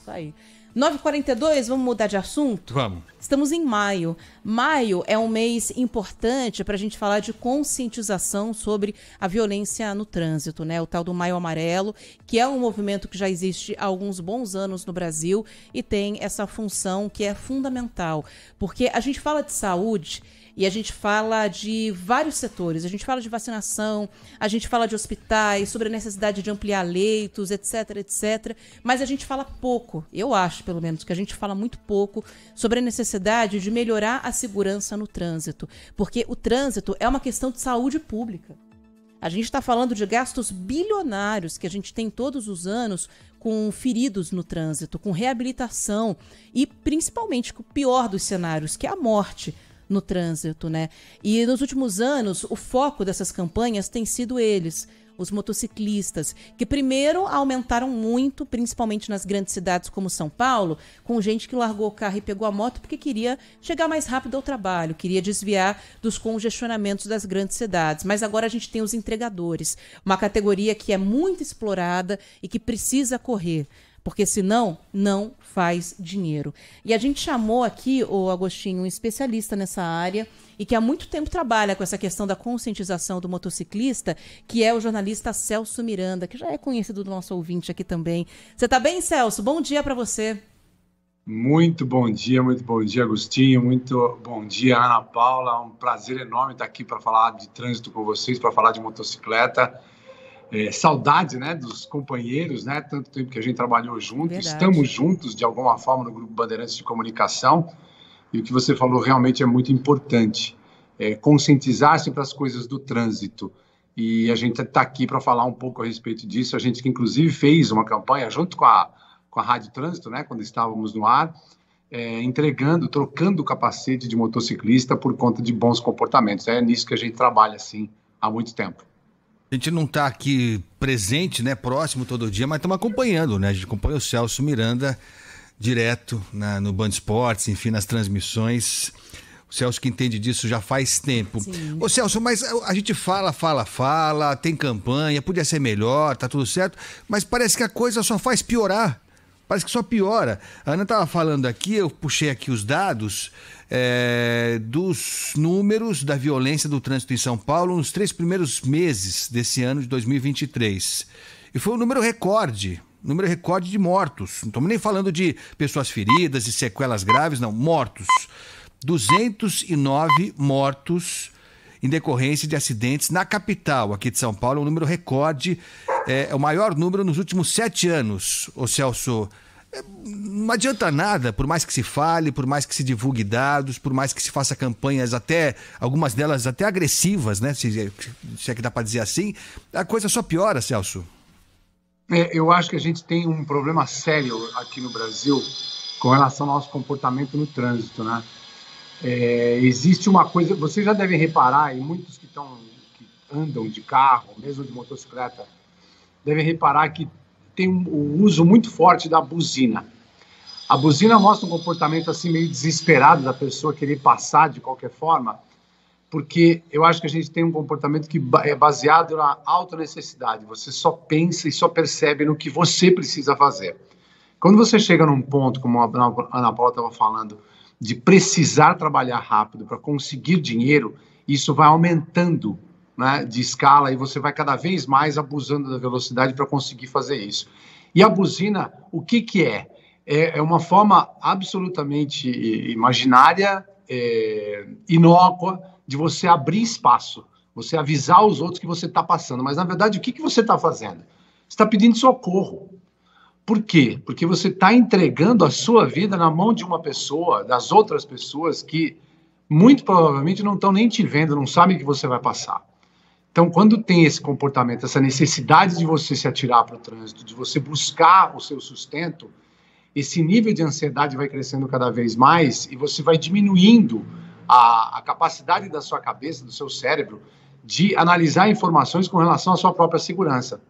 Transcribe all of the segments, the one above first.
Isso aí. 9h42, vamos mudar de assunto? Vamos. Estamos em maio. Maio é um mês importante para a gente falar de conscientização sobre a violência no trânsito, né? O tal do Maio Amarelo, que é um movimento que já existe há alguns bons anos no Brasil e tem essa função que é fundamental. Porque a gente fala de saúde e a gente fala de vários setores. A gente fala de vacinação, a gente fala de hospitais, sobre a necessidade de ampliar leitos, etc, etc. Mas a gente fala pouco, eu acho pelo menos, que a gente fala muito pouco sobre a necessidade de melhorar a segurança no trânsito. Porque o trânsito é uma questão de saúde pública. A gente está falando de gastos bilionários que a gente tem todos os anos com feridos no trânsito, com reabilitação e principalmente com o pior dos cenários, que é a morte no trânsito, né? E nos últimos anos, o foco dessas campanhas tem sido eles, os motociclistas, que primeiro aumentaram muito, principalmente nas grandes cidades como São Paulo, com gente que largou o carro e pegou a moto porque queria chegar mais rápido ao trabalho, queria desviar dos congestionamentos das grandes cidades. Mas agora a gente tem os entregadores, uma categoria que é muito explorada e que precisa correr, porque senão não faz dinheiro. E a gente chamou aqui, o Agostinho, um especialista nessa área e que há muito tempo trabalha com essa questão da conscientização do motociclista, que é o jornalista Celso Miranda, que já é conhecido do nosso ouvinte aqui também. Você está bem, Celso? Bom dia para você. Muito bom dia, Agostinho, muito bom dia, Ana Paula. Um prazer enorme estar aqui para falar de trânsito com vocês, para falar de motocicleta. Saudade, né, dos companheiros, né, tanto tempo que a gente trabalhou junto. Verdade. Estamos juntos de alguma forma no Grupo Bandeirantes de Comunicação, e o que você falou realmente é muito importante, conscientizar-se para as coisas do trânsito, e a gente está aqui para falar um pouco a respeito disso. A gente que inclusive fez uma campanha junto com a Rádio Trânsito, né, quando estávamos no ar, trocando o capacete de motociclista por conta de bons comportamentos. É nisso que a gente trabalha assim há muito tempo. A gente não está aqui presente, né, próximo todo dia, mas estamos acompanhando, né? A gente acompanha o Celso Miranda direto no Band Esportes, enfim, nas transmissões. O Celso que entende disso já faz tempo. Sim. Ô Celso, mas a gente fala, tem campanha, podia ser melhor, tá tudo certo, mas parece que a coisa só faz piorar. Parece que só piora. A Ana estava falando aqui, eu puxei aqui os dados dos números da violência do trânsito em São Paulo nos 3 primeiros meses desse ano de 2023. E foi um número recorde de mortos. Não estamos nem falando de pessoas feridas e sequelas graves, não, mortos. 209 mortos em decorrência de acidentes na capital aqui de São Paulo, um número recorde, é o maior número nos últimos 7 anos, ô Celso. Não adianta nada, por mais que se fale, por mais que se divulgue dados, por mais que se faça campanhas, até algumas delas até agressivas, né? Se é que dá para dizer assim, a coisa só piora, Celso. Eu acho que a gente tem um problema sério aqui no Brasil com relação ao nosso comportamento no trânsito, né? Existe uma coisa, vocês já devem reparar, e muitos que andam de carro, mesmo de motocicleta, devem reparar que tem um uso muito forte da buzina. A buzina mostra um comportamento assim meio desesperado da pessoa querer passar de qualquer forma, porque eu acho que a gente tem um comportamento que é baseado na autonecessidade. Você só pensa e só percebe no que você precisa fazer. Quando você chega num ponto, como a Ana Paula estava falando, de precisar trabalhar rápido para conseguir dinheiro, isso vai aumentando, né, de escala, e você vai cada vez mais abusando da velocidade para conseguir fazer isso. E a buzina, o que é? É uma forma absolutamente imaginária, inócua, de você abrir espaço, você avisar os outros que você está passando. Mas, na verdade, o que você está fazendo? Você está pedindo socorro. Por quê? Porque você está entregando a sua vida na mão de uma pessoa, das outras pessoas que, muito provavelmente, não estão nem te vendo, não sabem que você vai passar. Então, quando tem esse comportamento, essa necessidade de você se atirar para o trânsito, de você buscar o seu sustento, esse nível de ansiedade vai crescendo cada vez mais e você vai diminuindo a capacidade da sua cabeça, do seu cérebro, de analisar informações com relação à sua própria segurança.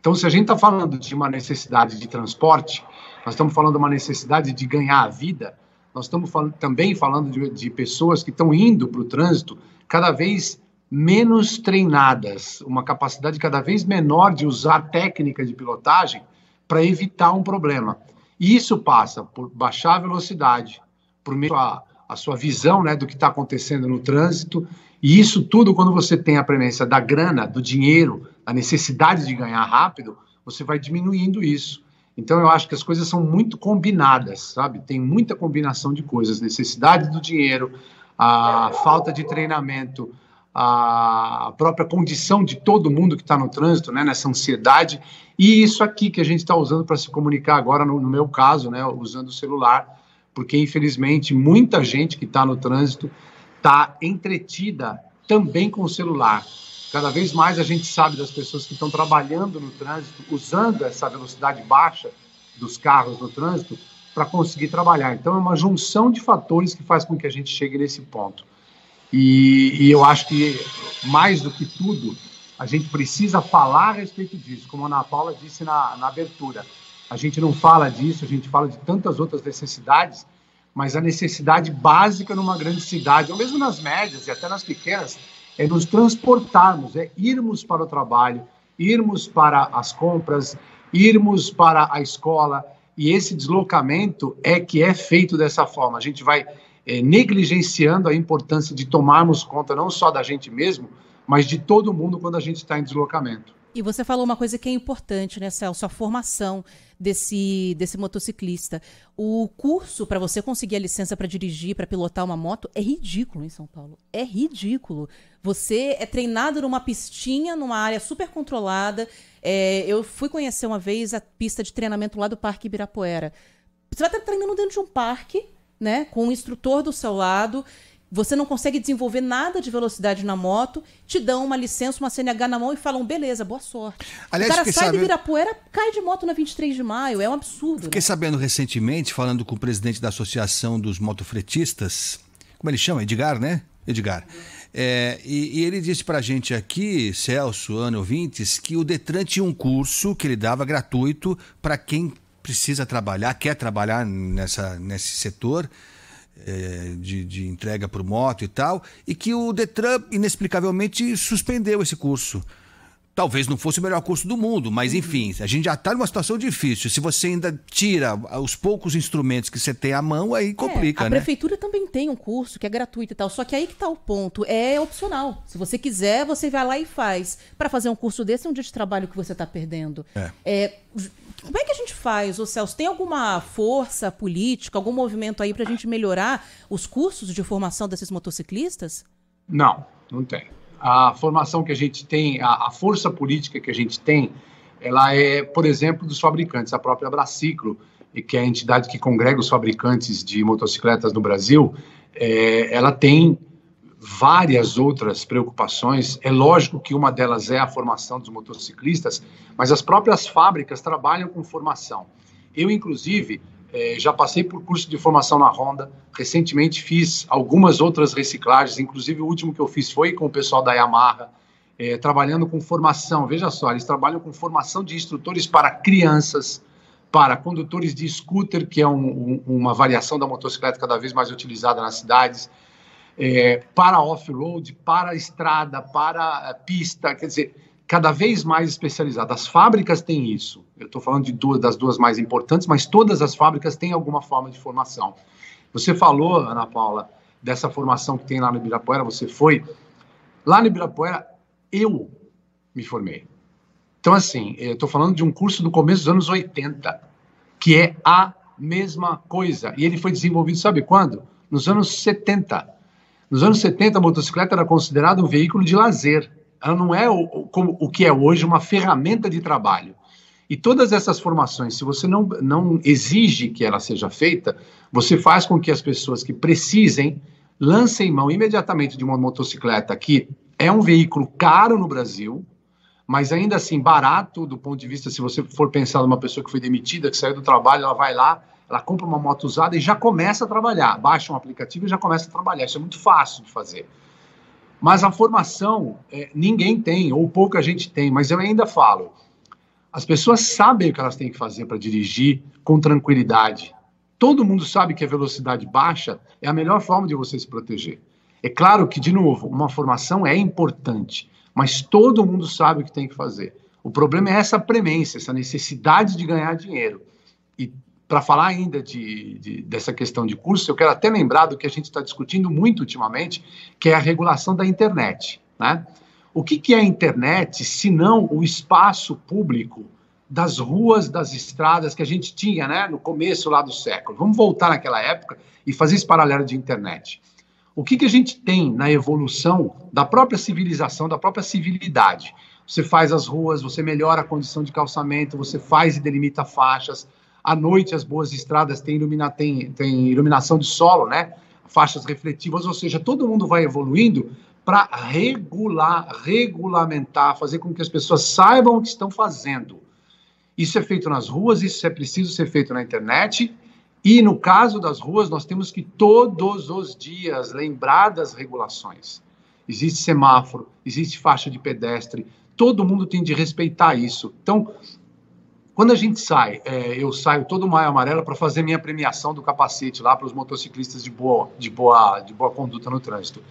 Então, se a gente está falando de uma necessidade de transporte, nós estamos falando de uma necessidade de ganhar a vida, nós estamos também falando de pessoas que estão indo para o trânsito cada vez menos treinadas, uma capacidade cada vez menor de usar técnica de pilotagem para evitar um problema. E isso passa por baixar a velocidade, por meio a sua visão, né, do que está acontecendo no trânsito, e isso tudo, quando você tem a premissa da grana, do dinheiro, a necessidade de ganhar rápido, você vai diminuindo isso. Então, eu acho que as coisas são muito combinadas, sabe? Tem muita combinação de coisas, necessidade do dinheiro, a falta de treinamento, a própria condição de todo mundo que está no trânsito, né, nessa ansiedade, e isso aqui que a gente está usando para se comunicar agora, no meu caso, né, usando o celular, porque, infelizmente, muita gente que está no trânsito está entretida também com o celular. Cada vez mais a gente sabe das pessoas que estão trabalhando no trânsito, usando essa velocidade baixa dos carros no trânsito para conseguir trabalhar. Então, é uma junção de fatores que faz com que a gente chegue nesse ponto. E eu acho que, mais do que tudo, a gente precisa falar a respeito disso, como a Ana Paula disse na abertura. A gente não fala disso, a gente fala de tantas outras necessidades, mas a necessidade básica numa grande cidade, ou mesmo nas médias e até nas pequenas, é nos transportarmos, é irmos para o trabalho, irmos para as compras, irmos para a escola, e esse deslocamento é que é feito dessa forma. A gente vai negligenciando a importância de tomarmos conta não só da gente mesmo, mas de todo mundo quando a gente está em deslocamento. E você falou uma coisa que é importante, né, Celso? A formação desse motociclista. O curso para você conseguir a licença para dirigir, para pilotar uma moto, é ridículo em São Paulo. É ridículo. Você é treinado numa pistinha, numa área super controlada. Eu fui conhecer uma vez a pista de treinamento lá do Parque Ibirapuera. Você vai estar treinando dentro de um parque, né, com um instrutor do seu lado. Você não consegue desenvolver nada de velocidade na moto, te dão uma licença, uma CNH na mão e falam, beleza, boa sorte. Aliás, o cara sai de Ibirapuera, cai de moto na 23 de maio, é um absurdo. Fiquei sabendo recentemente, falando com o presidente da Associação dos Motofretistas, como ele chama? Edgar, né? Edgar. E ele disse pra gente aqui, Celso, Ana, ouvintes, que o Detran tinha um curso que ele dava gratuito para quem precisa trabalhar, quer trabalhar nesse setor, de entrega por moto e tal, e que o Detran inexplicavelmente suspendeu esse curso. Talvez não fosse o melhor curso do mundo, mas enfim, a gente já está numa situação difícil. Se você ainda tira os poucos instrumentos que você tem à mão, aí complica, a prefeitura também tem um curso que é gratuito e tal, só que aí que está o ponto, é opcional. Se você quiser, você vai lá e faz. Para fazer um curso desse é um dia de trabalho que você está perdendo. Como é que a gente faz, Celso? Tem alguma força política, algum movimento aí para a gente melhorar os cursos de formação desses motociclistas? Não tem. A formação que a gente tem, a força política que a gente tem, ela é, por exemplo, dos fabricantes. A própria Abraciclo, que é a entidade que congrega os fabricantes de motocicletas no Brasil, ela tem várias outras preocupações. É lógico que uma delas é a formação dos motociclistas, mas as próprias fábricas trabalham com formação. Eu, inclusive, já passei por curso de formação na Honda, recentemente fiz algumas outras reciclagens, inclusive o último que eu fiz foi com o pessoal da Yamaha, trabalhando com formação. Veja só, eles trabalham com formação de instrutores para crianças, para condutores de scooter, que é uma variação da motocicleta cada vez mais utilizada nas cidades, para off-road, para estrada, para pista, quer dizer, cada vez mais especializada. As fábricas têm isso. Eu estou falando das duas mais importantes, mas todas as fábricas têm alguma forma de formação. Você falou, Ana Paula, dessa formação que tem lá no Ibirapuera, você foi. Lá no Ibirapuera, eu me formei. Então, assim, eu estou falando de um curso do começo dos anos 80, que é a mesma coisa. E ele foi desenvolvido, sabe quando? Nos anos 70. Nos anos 70, a motocicleta era considerada um veículo de lazer. Ela não é o que é hoje, uma ferramenta de trabalho. E todas essas formações, se você não exige que ela seja feita, você faz com que as pessoas que precisem lancem mão imediatamente de uma motocicleta que é um veículo caro no Brasil, mas ainda assim barato do ponto de vista, se você for pensar numa pessoa que foi demitida, que saiu do trabalho, ela vai lá, ela compra uma moto usada e já começa a trabalhar. Baixa um aplicativo e já começa a trabalhar. Isso é muito fácil de fazer. Mas a formação, ninguém tem, ou pouca gente tem, mas eu ainda falo, as pessoas sabem o que elas têm que fazer para dirigir com tranquilidade. Todo mundo sabe que a velocidade baixa é a melhor forma de você se proteger. É claro que, de novo, uma formação é importante, mas todo mundo sabe o que tem que fazer. O problema é essa premência, essa necessidade de ganhar dinheiro. E para falar ainda dessa questão de curso, eu quero até lembrar do que a gente está discutindo muito ultimamente, que é a regulação da internet, né? O que é a internet, se não o espaço público das ruas, das estradas que a gente tinha, né, no começo lá do século? Vamos voltar naquela época e fazer esse paralelo de internet. O que a gente tem na evolução da própria civilização, da própria civilidade? Você faz as ruas, você melhora a condição de calçamento, você faz e delimita faixas. À noite, as boas estradas têm iluminação de solo, né? Faixas refletivas, ou seja, todo mundo vai evoluindo para regulamentar, fazer com que as pessoas saibam o que estão fazendo. Isso é feito nas ruas, isso é preciso ser feito na internet, e no caso das ruas, nós temos que todos os dias lembrar das regulações. Existe semáforo, existe faixa de pedestre, todo mundo tem de respeitar isso. Então, quando a gente sai, eu saio todo maio amarelo para fazer minha premiação do capacete lá para os motociclistas de boa conduta no trânsito.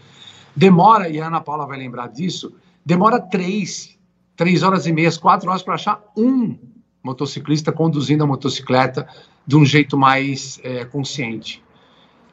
Demora, e a Ana Paula vai lembrar disso, demora 3 horas e meia, 4 horas para achar um motociclista conduzindo a motocicleta de um jeito mais consciente.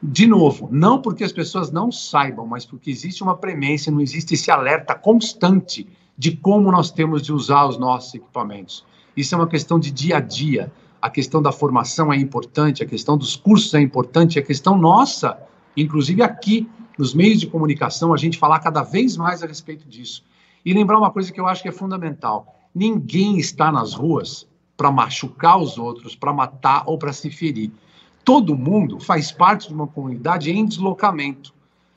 De novo, não porque as pessoas não saibam, mas porque existe uma premência, não existe esse alerta constante de como nós temos de usar os nossos equipamentos. Isso é uma questão de dia a dia. A questão da formação é importante, a questão dos cursos é importante, a questão nossa, inclusive aqui, nos meios de comunicação, a gente falar cada vez mais a respeito disso. E lembrar uma coisa que eu acho que é fundamental. Ninguém está nas ruas para machucar os outros, para matar ou para se ferir. Todo mundo faz parte de uma comunidade em deslocamento.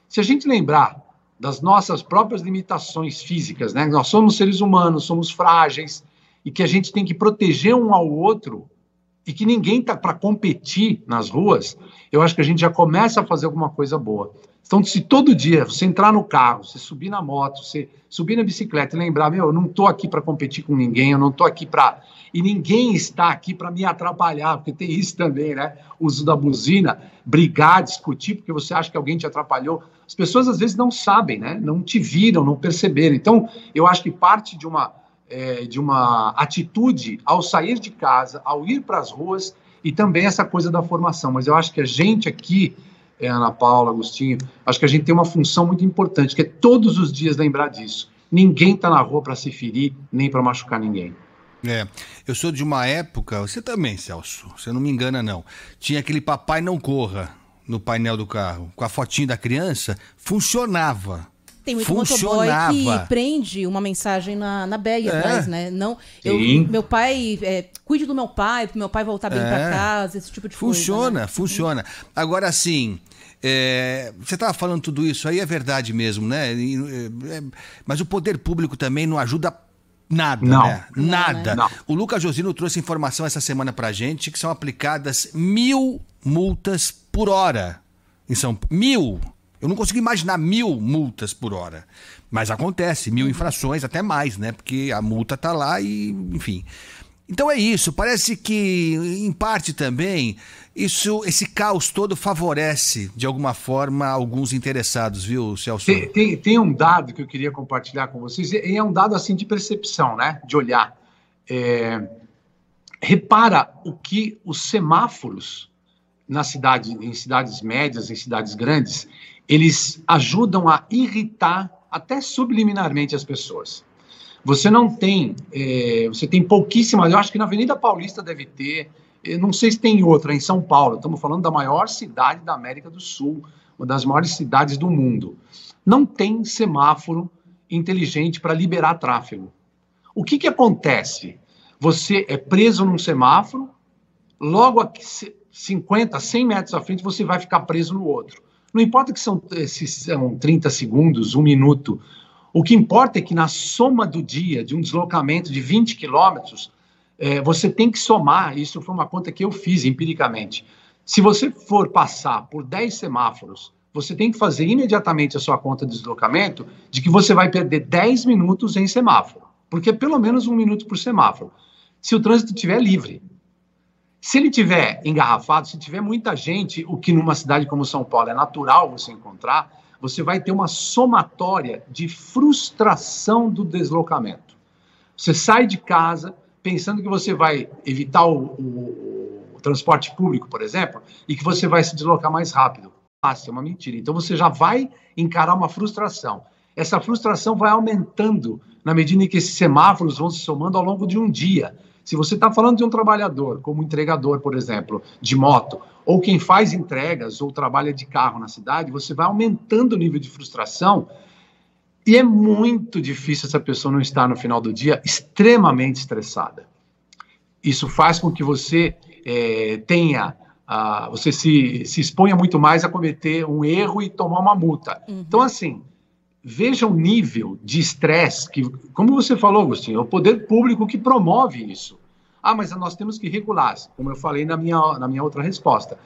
Se a gente lembrar das nossas próprias limitações físicas, né? Nós somos seres humanos, somos frágeis, e que a gente tem que proteger um ao outro, e que ninguém está para competir nas ruas, eu acho que a gente já começa a fazer alguma coisa boa. Então, se todo dia você entrar no carro, você subir na moto, você subir na bicicleta e lembrar, eu não estou aqui para competir com ninguém, eu não estou aqui para... E ninguém está aqui para me atrapalhar, porque tem isso também, né? O uso da buzina, brigar, discutir, porque você acha que alguém te atrapalhou. As pessoas, às vezes, não sabem, né? Não te viram, não perceberam. Então, eu acho que parte de uma atitude ao sair de casa, ao ir para as ruas, e também essa coisa da formação. Mas eu acho que a gente aqui, Ana Paula, Agostinho, acho que a gente tem uma função muito importante, que é todos os dias lembrar disso. Ninguém está na rua para se ferir, nem para machucar ninguém. Eu sou de uma época, você também, Celso, você não me engana não, tinha aquele papai não corra no painel do carro, com a fotinho da criança, funcionava. Tem muito motoboy que prende uma mensagem na bag atrás, né? Não, meu pai, cuide do meu pai, para meu pai voltar bem para casa, esse tipo de coisa. Né? Funciona. Agora, assim, você estava falando tudo isso aí, é verdade mesmo, né? Mas o poder público também não ajuda nada, né? Nada. Não. O Lucas Josino trouxe informação essa semana pra gente que são aplicadas 1.000 multas por hora em São Paulo. 1.000! Eu não consigo imaginar 1.000 multas por hora. Mas acontece, 1.000 infrações, até mais, né? Porque a multa tá lá e, enfim. Então é isso. Parece que, em parte também, esse caos todo favorece, de alguma forma, alguns interessados, viu, Celso? Tem um dado que eu queria compartilhar com vocês, e é um dado assim de percepção, né? De olhar. Repara o que os semáforos em cidades médias, em cidades grandes, eles ajudam a irritar até subliminarmente as pessoas. Você não tem, você tem pouquíssimas, eu acho que na Avenida Paulista deve ter, não sei se tem outra, em São Paulo, estamos falando da maior cidade da América do Sul, uma das maiores cidades do mundo. Não tem semáforo inteligente para liberar tráfego. O que acontece? Você é preso num semáforo, logo aqui, 50, 100 metros à frente, você vai ficar preso no outro. Não importa que são 30 segundos, 1 minuto. O que importa é que na soma do dia, de um deslocamento de 20 quilômetros, você tem que somar, isso foi uma conta que eu fiz empiricamente. Se você for passar por 10 semáforos, você tem que fazer imediatamente a sua conta de deslocamento de que você vai perder 10 minutos em semáforo, porque é pelo menos 1 minuto por semáforo, se o trânsito estiver livre. Se ele estiver engarrafado, se tiver muita gente, o que numa cidade como São Paulo é natural você encontrar, você vai ter uma somatória de frustração do deslocamento. Você sai de casa pensando que você vai evitar o transporte público, por exemplo, e que você vai se deslocar mais rápido. É uma mentira. Então você já vai encarar uma frustração. Essa frustração vai aumentando na medida em que esses semáforos vão se somando ao longo de um dia. Se você está falando de um trabalhador, como entregador, por exemplo, de moto, ou quem faz entregas ou trabalha de carro na cidade, você vai aumentando o nível de frustração e é muito difícil essa pessoa não estar no final do dia extremamente estressada. Isso faz com que você você se exponha muito mais a cometer um erro e tomar uma multa. Então, assim, veja o nível de estresse que, como você falou, Agostinho, é o poder público que promove isso. Mas nós temos que regular, como eu falei na minha outra resposta.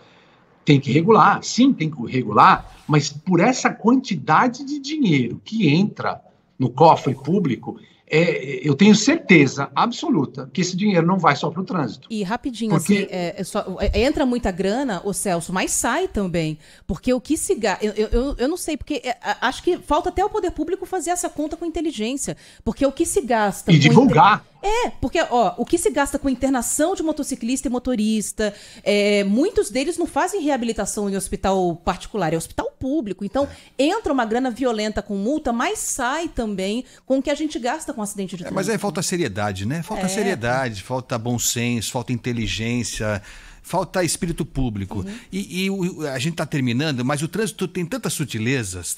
Tem que regular, sim, tem que regular, mas por essa quantidade de dinheiro que entra no cofre público, eu tenho certeza absoluta que esse dinheiro não vai só para o trânsito. E rapidinho, porque... entra muita grana, ô Celso, mas sai também. Porque o que se gasta... Eu não sei, porque acho que falta até o poder público fazer essa conta com inteligência. Porque o que se gasta... E divulgar. Porque o que se gasta com internação de motociclista e motorista, muitos deles não fazem reabilitação em hospital particular, é hospital público. Então, entra uma grana violenta com multa, mas sai também com o que a gente gasta com acidente de trânsito. Mas aí falta seriedade, né? Falta seriedade, falta bom senso, falta inteligência, falta espírito público. E a gente está terminando, mas o trânsito tem tantas sutilezas.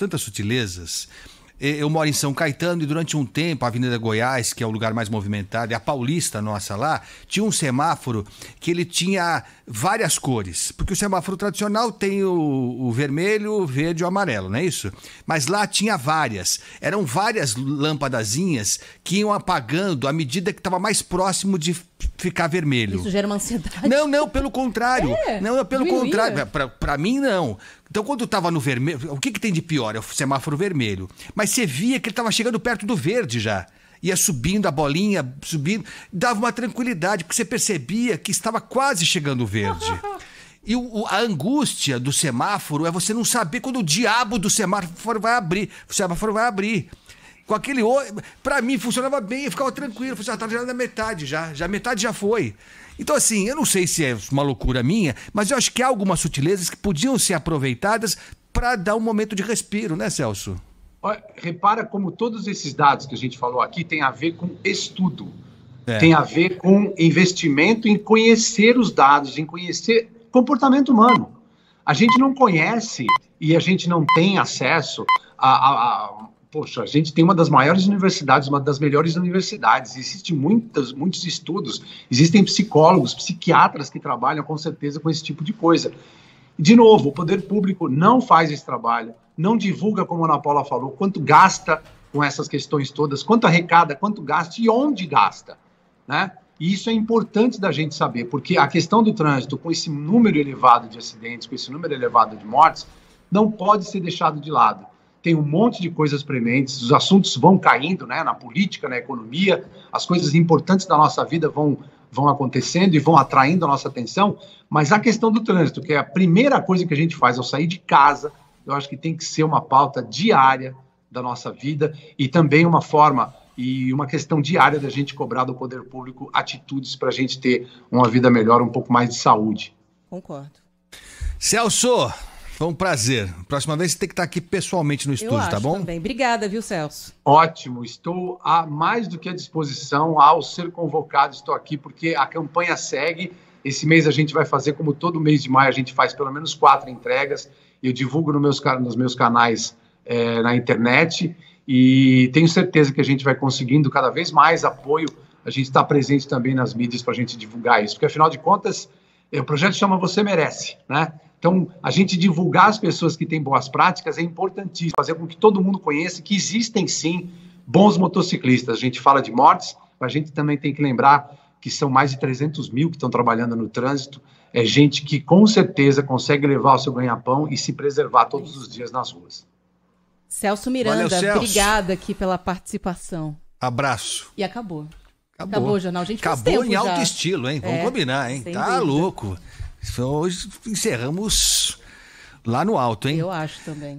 Eu moro em São Caetano e durante um tempo a Avenida Goiás, que é o lugar mais movimentado, e a Paulista nossa lá, tinha um semáforo que ele tinha várias cores. Porque o semáforo tradicional tem o vermelho, o verde e o amarelo, não é isso? Mas lá tinha várias. Eram várias lâmpadazinhas que iam apagando à medida que estava mais próximo de ficar vermelho. Isso gera uma ansiedade? Não, pelo contrário. Pelo contrário. Para mim, não. Então, quando estava no vermelho, o que tem de pior? É o semáforo vermelho. Mas você via que ele estava chegando perto do verde já. Ia subindo a bolinha, subindo. Dava uma tranquilidade, porque você percebia que estava quase chegando o verde. E a angústia do semáforo é você não saber quando o diabo do semáforo vai abrir. O semáforo vai abrir. Com aquele... Para mim, funcionava bem, eu ficava tranquilo. Estava já na metade, já metade já foi. Então, assim, eu não sei se é uma loucura minha, mas eu acho que há algumas sutilezas que podiam ser aproveitadas para dar um momento de respiro, né, Celso? Repara como todos esses dados que a gente falou aqui têm a ver com estudo, tem a ver com investimento em conhecer os dados, em conhecer comportamento humano. A gente não conhece e a gente não tem acesso Poxa, a gente tem uma das maiores universidades, uma das melhores universidades, existem muitos estudos, existem psicólogos, psiquiatras que trabalham com certeza com esse tipo de coisa. De novo, o poder público não faz esse trabalho, não divulga, como a Ana Paula falou, quanto gasta com essas questões todas, quanto arrecada, quanto gasta e onde gasta, né? E isso é importante da gente saber, porque a questão do trânsito, com esse número elevado de acidentes, com esse número elevado de mortes, não pode ser deixado de lado. Tem um monte de coisas prementes, os assuntos vão caindo, né, na política, na economia, as coisas importantes da nossa vida vão acontecendo e vão atraindo a nossa atenção, mas a questão do trânsito, que é a primeira coisa que a gente faz ao sair de casa, eu acho que tem que ser uma pauta diária da nossa vida e também uma forma e uma questão diária da gente cobrar do poder público atitudes para a gente ter uma vida melhor, um pouco mais de saúde. Concordo. Celso, foi um prazer. Próxima vez você tem que estar aqui pessoalmente no estúdio, tá bom? Também. Obrigada, viu, Celso? Ótimo. Estou mais do que à disposição. Ao ser convocado, estou aqui porque a campanha segue. Esse mês a gente vai fazer, como todo mês de maio, a gente faz pelo menos 4 entregas. Eu divulgo nos meus canais na internet e tenho certeza que a gente vai conseguindo cada vez mais apoio. A gente está presente também nas mídias para a gente divulgar isso, porque afinal de contas, o projeto chama Você Merece, né? Então, a gente divulgar as pessoas que têm boas práticas é importantíssimo, fazer com que todo mundo conheça que existem, sim, bons motociclistas. A gente fala de mortes, mas a gente também tem que lembrar que são mais de 300 mil que estão trabalhando no trânsito. É gente que, com certeza, consegue levar o seu ganha-pão e se preservar todos os dias nas ruas. Celso Miranda, valeu, Celso. Obrigada aqui pela participação. Abraço. E acabou. Acabou o jornal. A gente faz acabou tempo em alto já. estilo, hein? Vamos combinar, hein? Tá dúvida. louco. Hoje encerramos lá no alto, hein? Eu acho também.